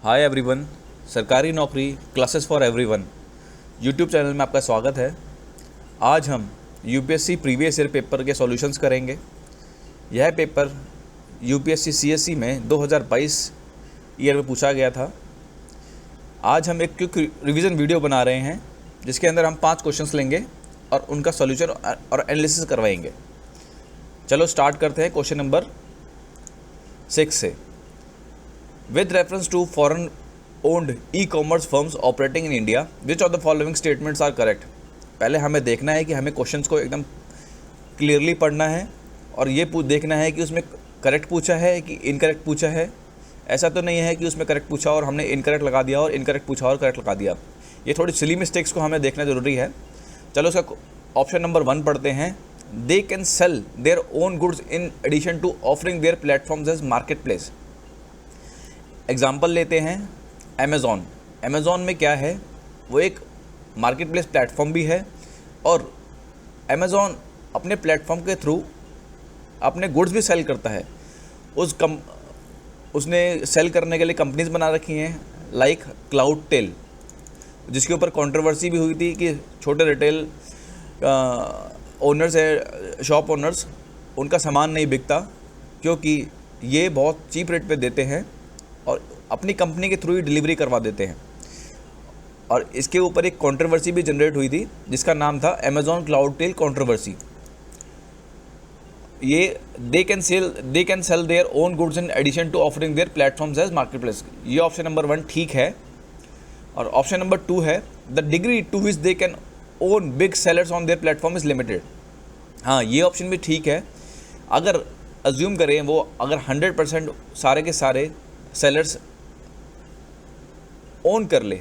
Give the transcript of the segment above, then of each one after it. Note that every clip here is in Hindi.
हाय एवरीवन, सरकारी नौकरी classes for everyone YouTube channel में आपका स्वागत है। आज हम यूपीएससी प्रीवियस ईयर पेपर के सॉल्यूशंस करेंगे। यह पेपर यूपीएससी सीएससी में 2022 ईयर में पूछा गया था। आज हम एक क्विक रिवीजन वीडियो बना रहे हैं जिसके अंदर हम 5 क्वेश्चंस लेंगे और उनका सॉल्यूशन और एनालिसिस करवाएंगे। चलो स्टार्ट करते हैं क्वेश्चन नंबर 6 से। With reference to foreign-owned e-commerce firms operating in India, which of the following statements are correct? पहले हमें देखना है कि हमें क्वेश्चंस को एकदम क्लियरली पढ़ना है और ये देखना है कि उसमें करेक्ट पूछा है कि इनकरेक्ट पूछा है। ऐसा तो नहीं है कि उसमें करेक्ट पूछा और हमने इनकरेक्ट लगा दिया और इनकरेक्ट पूछा और करेक्ट लगा दिया। ये थोड़ी सिली मिस्टेक्स को हमें देखना ज़रूरी है। चलो उसका ऑप्शन नंबर 1 पढ़ते हैं। They can sell their own goods in addition to offering their platforms as market place. Example लेते हैं अमेज़ॉन। अमेज़ॉन में क्या है, वो एक मार्केट प्लेस प्लेटफॉर्म भी है और अमेज़ॉन अपने प्लेटफॉर्म के थ्रू अपने गुड्स भी सेल करता है। उसने सेल करने के लिए कंपनीज बना रखी हैं लाइक क्लाउडटेल, जिसके ऊपर कंट्रोवर्सी भी हुई थी कि छोटे रिटेल ओनर्स है, शॉप ओनर्स, उनका सामान नहीं बिकता क्योंकि ये बहुत चीप रेट पे देते हैं और अपनी कंपनी के थ्रू ही डिलीवरी करवा देते हैं। और इसके ऊपर एक कंट्रोवर्सी भी जनरेट हुई थी जिसका नाम था अमेज़ॉन क्लाउडटेल कंट्रोवर्सी। ये they can sell their own goods in addition to offering their platforms as market place. ये ऑप्शन नंबर 1 ठीक है। और ऑप्शन नंबर 2 है the degree to which they can own big sellers on their platform is limited. हाँ, ये ऑप्शन भी ठीक है। अगर अज्यूम करें वो अगर 100% सारे के सारे सेलर्स ओन कर ले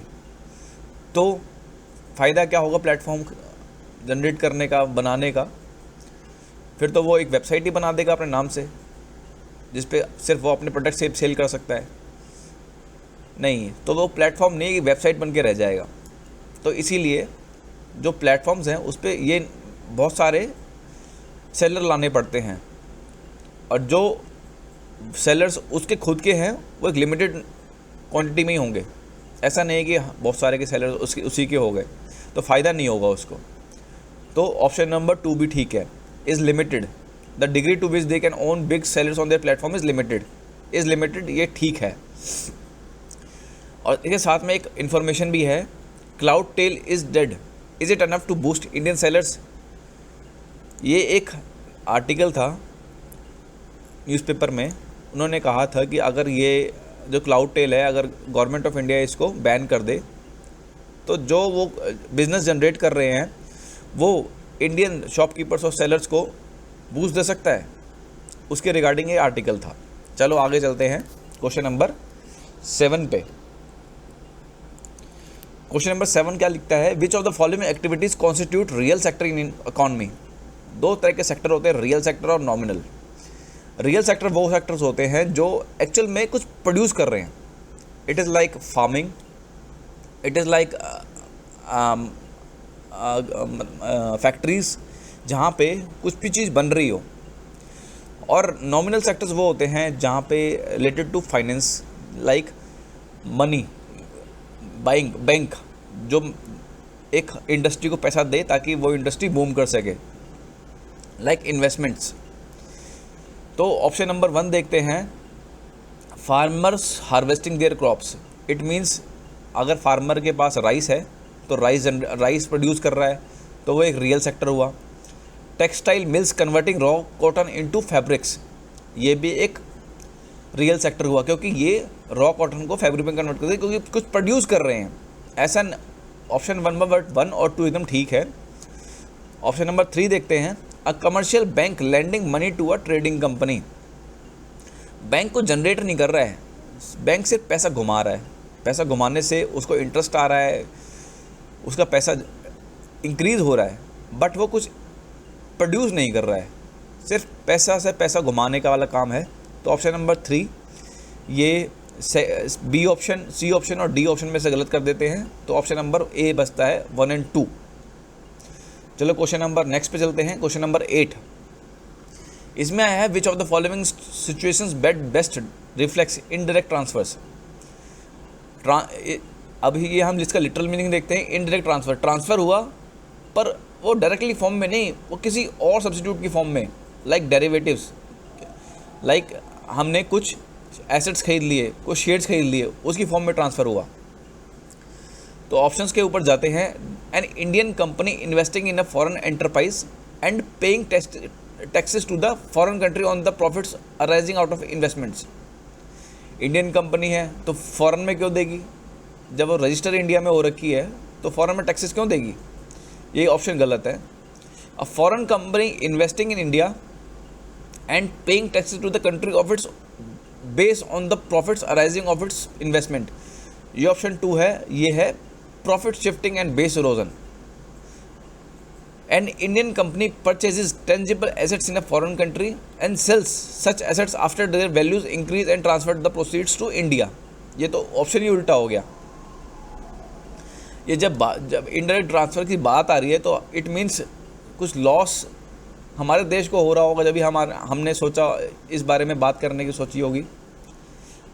तो फ़ायदा क्या होगा प्लेटफॉर्म जनरेट करने का, बनाने का। फिर तो वो एक वेबसाइट ही बना देगा अपने नाम से जिस पे सिर्फ वो अपने प्रोडक्ट से सेल कर सकता है। नहीं, तो वो प्लेटफॉर्म नहीं, वेबसाइट बन के रह जाएगा। तो इसीलिए जो प्लेटफॉर्म्स हैं उस पर ये बहुत सारे सेलर लाने पड़ते हैं और जो सेलर्स उसके खुद के हैं वो एक लिमिटेड क्वांटिटी में ही होंगे। ऐसा नहीं है कि बहुत सारे के सेलर्स उसी के हो गए तो फ़ायदा नहीं होगा उसको। तो ऑप्शन नंबर 2 भी ठीक है, is limited. The degree to which they can own big sellers on their platform is limited, ये ठीक है। और इसके साथ में एक इन्फॉर्मेशन भी है, Cloudtail is dead, is it enough to boost Indian sellers. ये एक आर्टिकल था न्यूज़पेपर में, उन्होंने कहा था कि अगर ये जो क्लाउडटेल है, अगर गवर्नमेंट ऑफ इंडिया इसको बैन कर दे तो जो वो बिज़नेस जनरेट कर रहे हैं वो इंडियन शॉपकीपर्स और सेलर्स को बूस्ट दे सकता है। उसके रिगार्डिंग ये आर्टिकल था। चलो आगे चलते हैं क्वेश्चन नंबर 7 पे। क्वेश्चन नंबर 7 क्या लिखता है, which of the following activities constitute real sector in economy. 2 तरह के सेक्टर होते हैं, रियल सेक्टर और नॉमिनल। रियल सेक्टर वो सेक्टर्स होते हैं जो एक्चुअल में कुछ प्रोड्यूस कर रहे हैं। It is like farming, it is like factories जहाँ पे कुछ भी चीज़ बन रही हो। और नॉमिनल सेक्टर्स वो होते हैं जहाँ पे related to finance, like money, bank जो एक इंडस्ट्री को पैसा दे ताकि वो इंडस्ट्री बूम कर सके, लाइक इन्वेस्टमेंट्स। तो ऑप्शन नंबर 1 देखते हैं, farmers harvesting there crops. It means अगर फार्मर के पास राइस है तो राइस प्रोड्यूस कर रहा है तो वो एक रियल सेक्टर हुआ। Textile mills converting raw cotton into fabrics, ये भी एक रियल सेक्टर हुआ क्योंकि ये रॉ कॉटन को फैब्रिक में कन्वर्ट करते हैं क्योंकि कुछ प्रोड्यूस कर रहे हैं। ऐसा ऑप्शन 1 और 2 एकदम ठीक है। ऑप्शन नंबर 3 देखते हैं, a commercial bank lending money to a trading company. Bank को जनरेट नहीं कर रहा है, बैंक सिर्फ पैसा घुमा रहा है। पैसा घुमाने से उसको इंटरेस्ट आ रहा है, उसका पैसा इंक्रीज़ हो रहा है, बट वो कुछ प्रोड्यूस नहीं कर रहा है, सिर्फ पैसा से पैसा घुमाने का वाला काम है। तो ऑप्शन नंबर 3 ये बी ऑप्शन, सी ऑप्शन और डी ऑप्शन में से गलत कर देते हैं। तो ऑप्शन नंबर ए बचता है 1 और 2। चलो क्वेश्चन नंबर नेक्स्ट पे चलते हैं। क्वेश्चन नंबर 8, इसमें आया है which of the following situations best reflects indirect transfers. अभी ये हम जिसका लिटरल मीनिंग देखते हैं, इनडायरेक्ट ट्रांसफ़र, ट्रांसफ़र हुआ पर वो डायरेक्टली फॉर्म में नहीं, वो किसी और सब्स्टिट्यूट की फॉर्म में, लाइक डेरिवेटिव्स, लाइक हमने कुछ एसेट्स खरीद लिए, कुछ शेयर्स खरीद लिए, उसकी फॉर्म में ट्रांसफ़र हुआ। तो ऑप्शंस के ऊपर जाते हैं। An Indian company investing in a foreign enterprise and paying taxes to the foreign country on the profits arising out of investments. Indian company है तो फॉरेन में क्यों देगी? जब वो रजिस्टर इंडिया में हो रखी है तो फॉरेन में टैक्सेस क्यों देगी? ये ऑप्शन गलत है। A foreign company investing in India and paying taxes to the country of its based on the profits arising of its investment. ये ऑप्शन 2 है, ये है profit shifting and base erosion. An Indian company purchases tangible assets in a foreign country and sells such assets after their values increase and transfer the proceeds to India। ये तो ऑप्शन ही उल्टा हो गया। ये जब इनडायरेक्ट ट्रांसफ़र की बात आ रही है तो इट मीन्स कुछ लॉस हमारे देश को हो रहा होगा। जब भी हमने सोचा इस बारे में बात करने की सोची होगी।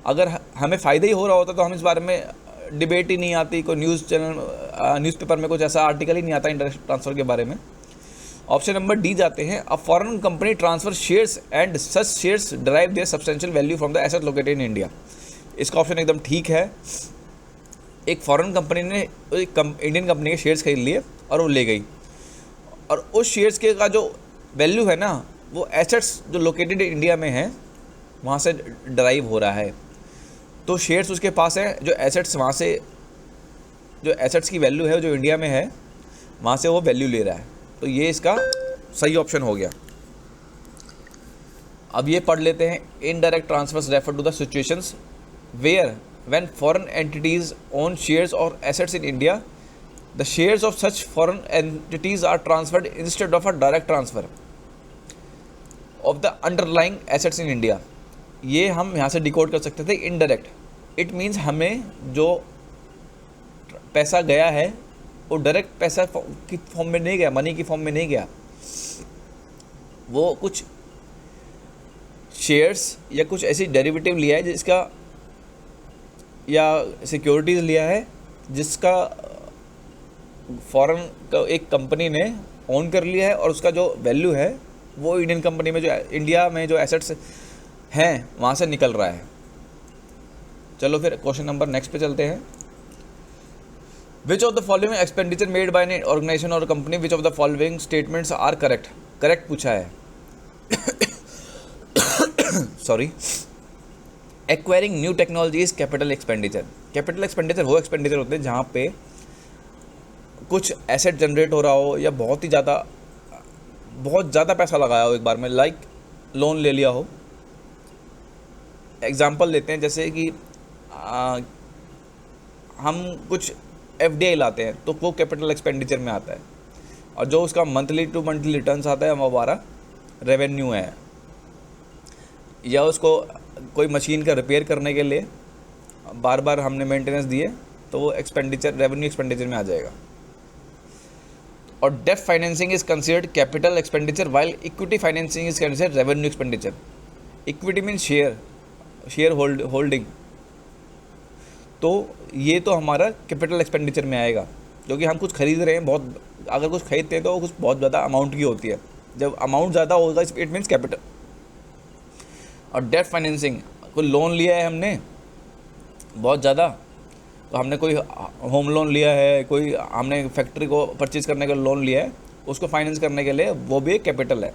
अगर हमें फ़ायदा ही हो रहा होता तो हम इस बारे में डिबेट ही नहीं आती, कोई न्यूज़पेपर में कुछ ऐसा आर्टिकल ही नहीं आता इंडायरेक्ट ट्रांसफ़र के बारे में। ऑप्शन नंबर डी जाते हैं। A foreign company transfer shares and such shares drive their substantial value from the asset located in India. इसका ऑप्शन एकदम ठीक है। एक फॉरेन कंपनी ने इंडियन कंपनी के शेयर्स खरीद लिए और वो ले गई, और उस शेयर्स के का जो वैल्यू है ना, वो एसेट्स जो लोकेटेड इंडिया में है वहाँ से ड्राइव हो रहा है। तो शेयर्स उसके पास हैं, जो एसेट्स वहाँ से, जो एसेट्स की वैल्यू है जो इंडिया में है वहाँ से वो वैल्यू ले रहा है। तो ये इसका सही ऑप्शन हो गया। अब ये पढ़ लेते हैं। Indirect transfers refer to the situations where when foreign entities own shares और assets in India the shares of such foreign entities are transferred instead of a direct transfer of the underlying assets in India. ये हम यहाँ से डिकोड कर सकते थे इनडायरेक्ट। इट मीन्स हमें जो पैसा गया है वो डायरेक्ट पैसा की फॉर्म में नहीं गया, मनी की फॉर्म में नहीं गया। वो कुछ शेयर्स या कुछ ऐसी डेरिवेटिव लिया है जिसका, या सिक्योरिटीज़ लिया है जिसका फॉरेन का एक कंपनी ने ओन कर लिया है, और उसका जो वैल्यू है वो इंडियन कंपनी में, जो इंडिया में जो एसेट्स हैं वहाँ से निकल रहा है। चलो फिर क्वेश्चन नंबर नेक्स्ट पे चलते हैं। Which of the following expenditure made by an organization और company, which of the following statements are correct? Correct पूछा है। Sorry. Acquiring new technology is capital expenditure. Capital expenditure वो एक्सपेंडिचर होते हैं जहाँ पे कुछ एसेट जनरेट हो रहा हो या बहुत ज़्यादा पैसा लगाया हो एक बार में, लाइक लोन ले लिया हो। एग्जाम्पल लेते हैं, जैसे कि हम कुछ FDI लाते हैं तो वो कैपिटल एक्सपेंडिचर में आता है, और जो उसका मंथली टू मंथली रिटर्न्स आता है वो हमारा रेवेन्यू है। या उसको कोई मशीन का रिपेयर करने के लिए बार बार हमने मेंटेनेंस दिए तो वो एक्सपेंडिचर, रेवेन्यू एक्सपेंडिचर में आ जाएगा। और debt financing is considered capital expenditure while equity financing is considered revenue expenditure. Equity mean share holding, तो ये तो हमारा कैपिटल एक्सपेंडिचर में आएगा, क्योंकि हम कुछ खरीद रहे हैं, बहुत, अगर कुछ खरीदते हैं तो कुछ बहुत ज़्यादा अमाउंट की होती है। जब अमाउंट ज़्यादा होगा इट मीन्स कैपिटल। और डेट फाइनेंसिंग, कोई लोन लिया है हमने बहुत ज़्यादा, तो हमने कोई होम लोन लिया है, कोई हमने फैक्ट्री को परचेज़ करने का लोन लिया है, उसको फाइनेंस करने के लिए, वो भी एक कैपिटल है।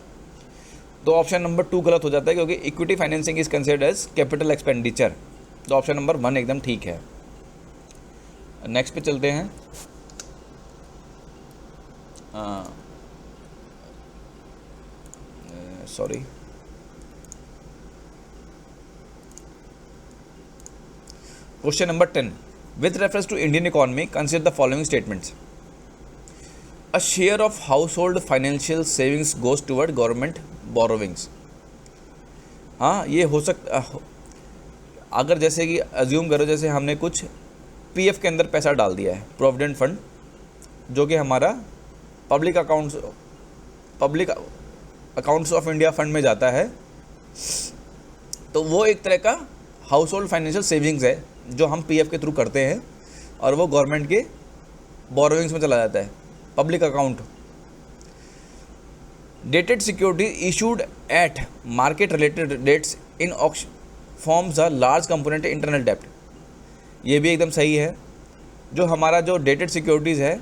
तो ऑप्शन नंबर 2 गलत हो जाता है, क्योंकि equity financing is considered as capital expenditure. तो ऑप्शन नंबर 1 एकदम ठीक है। नेक्स्ट पे चलते हैं। Sorry, question number 10। With reference to Indian economy consider the following statements. A share of household financial savings goes toward government borrowings. हाँ, ये हो सकता, अगर जैसे कि अज्यूम करो जैसे हमने कुछ PF के अंदर पैसा डाल दिया है, प्रोविडेंट फंड, जो कि हमारा public accounts of India fund में जाता है, तो वो एक तरह का हाउस होल्ड फाइनेंशियल सेविंग्स है। जो हम पीएफ के थ्रू करते हैं और वो गवर्नमेंट के बोरोइंग्स में चला जाता है, public account. Dated security issued at market related dates in auction forms a large component internal डेप्ट। ये भी एकदम सही है। जो हमारा जो डेटेड सिक्योरिटीज़ है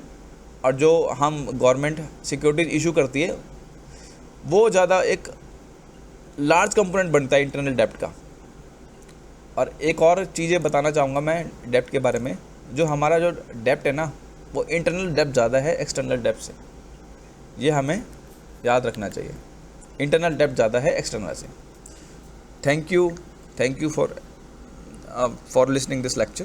और जो हम गवर्नमेंट सिक्योरिटीज़ इशू करती है वो ज़्यादा एक लार्ज कंपोनेंट बनता है इंटरनल डेप्ट का। और एक और चीज़ें बताना चाहूँगा मैं डेप्ट के बारे में। जो हमारा जो डेप्ट है ना, वो इंटरनल डेप्ट ज़्यादा है एक्सटर्नल डेप्ट से। ये हमें याद रखना चाहिए, इंटरनल डेप्ट ज़्यादा है एक्सटर्नल से। Thank you for listening this lecture.